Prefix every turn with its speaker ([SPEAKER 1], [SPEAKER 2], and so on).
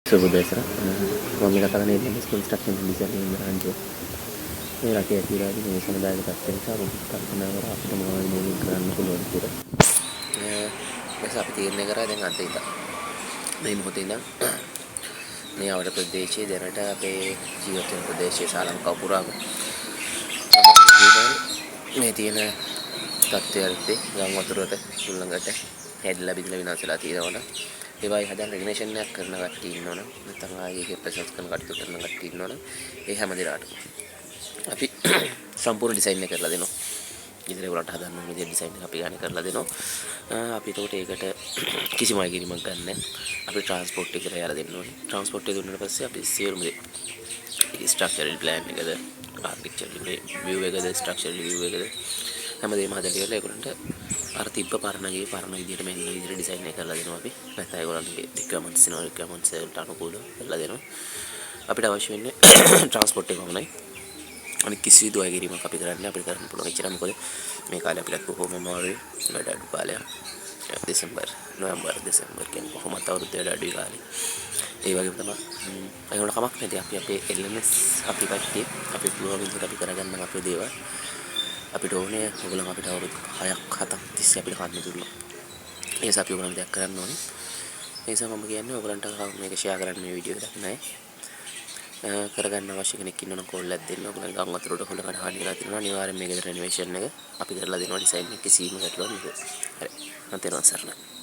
[SPEAKER 1] සුබදේශර මම කතා කරන්නේ ඉන්දියන් කන්ස්ට්‍රක්ෂන් ඩිසයිනින් බ්‍රාන්ච් මේ රටේ ඇතිලා මේ සමුදායක තත්ත්ව නිසා රොබෝට් කල්පනා කර අපිට මොනවද මේක කරන්න පුළුවන් කියලා. ඒක අපි තීරණය කරා දැන් අද ඉඳන් මේ මොහොතේ ඉඳන් මේ අවර ප්‍රදේශයේ දැනට අපේ ජීවත් වෙන ප්‍රදේශයේ ශ්‍රී ලංකාව පුරාම මේ තියෙන තත්ත්වයන්ට ගම් වතුරට සුළඟට හැදිලා බිඳලා විනාශ වෙලා තියෙනවා. ඒවයි හදන්න රෙනෝවේෂන් එකක් කරන කට්ටිය ඉන්නවනම් නැත්නම් ආයේ ප්‍රසංස්කරණ කටයුතු කරන කට්ටිය ඉන්නවනම් ඒ හැම දිනාටම අපි සම්පූර්ණ ඩිසයින් එක කරලා දෙනවා. ඉතින් ඒගොල්ලන්ට හදන්න ඕන විදිහට ඩිසයින් එක අපි ගන්න කරලා දෙනවා. අපි ඒකට කිසිම අයකිරීමක් ගන්න නැහැ. අපි ට්‍රාන්ස්පෝර්ට් එකට යලා දෙන්න ඕනේ. ට්‍රාන්ස්පෝර්ට් එක දුන්නාට පස්සේ අපි සියලුම දේ ස්ට්‍රක්චරල් ප්ලෑන් එකද ආර්කිටෙක්චරල් විව් එකද ස්ට්‍රක්චරල් විව් එකද හැමදේම හදලා ඉවරලා ඒගොල්ලන්ට අර තිබ්බ පරණ විදිහට මෙන්න විදිහට ඩිසයින් එක කරලා දෙනවා අපි. නැත්නම් ඒගොල්ලන්ගේ රික්වයර්මන්ට්ස් වෙනවා රික්වයර්මන්ට්ස් වලට අනුකූලව කරලා දෙනවා. අපිට අවශ්‍ය වෙන්නේ ට්‍රාන්ස්පෝර්ට් එක පමණයි. අනිත් කිසිදු අයකිරීමක් අපි කරන්නේ අපිට කරන්න පුළුවන් එච්චරයි. මොකද මේ කාලේ අපිට බොහොම අමාරුයි. වැඩ අඩු කාලයක්. නොවැම්බර් දෙසැම්බර් කියන්නේ කොහොමද අවුරුද්ද වැඩ අඩුයි කාලේ. ඒ වගේම තමයි ඒගොල්ලෝ කමක් නැති අපි අපේ LMS අපි කට්ටිය අපි පුළුවන් විදිහට අපි කරගන්න අපේ දේවල් අපිට ඕනේ ඔයගොල්ලෝ අපිට අවුරුදු 6ක් 7ක් තිස්සේ අපිට කන්න දුන්නා. ඒ නිසා අපි ඔයගොල්ලන්ට දෙයක් කරන්න ඕනේ. ඒ නිසා මම කියන්නේ ඔයගොල්ලන්ට මේක ෂෙයා කරන්න මේ වීඩියෝ එකක් නෑ. කරගන්න අවශ්‍ය කෙනෙක් ඉන්නවනම් කෝල් එකක් දෙන්න. ඔයගොල්ලන් ගම් වතුරට හොඳ කඩහානි කරලා තියෙනවා. අනිවාර්යෙන් මේක රෙනෝවේෂන් එක අපි කරලා දෙනවා ඩිසයින් එක කිසිම ගැටලුවක් නැහැ. හරි. මම තේරුම් ගන්න.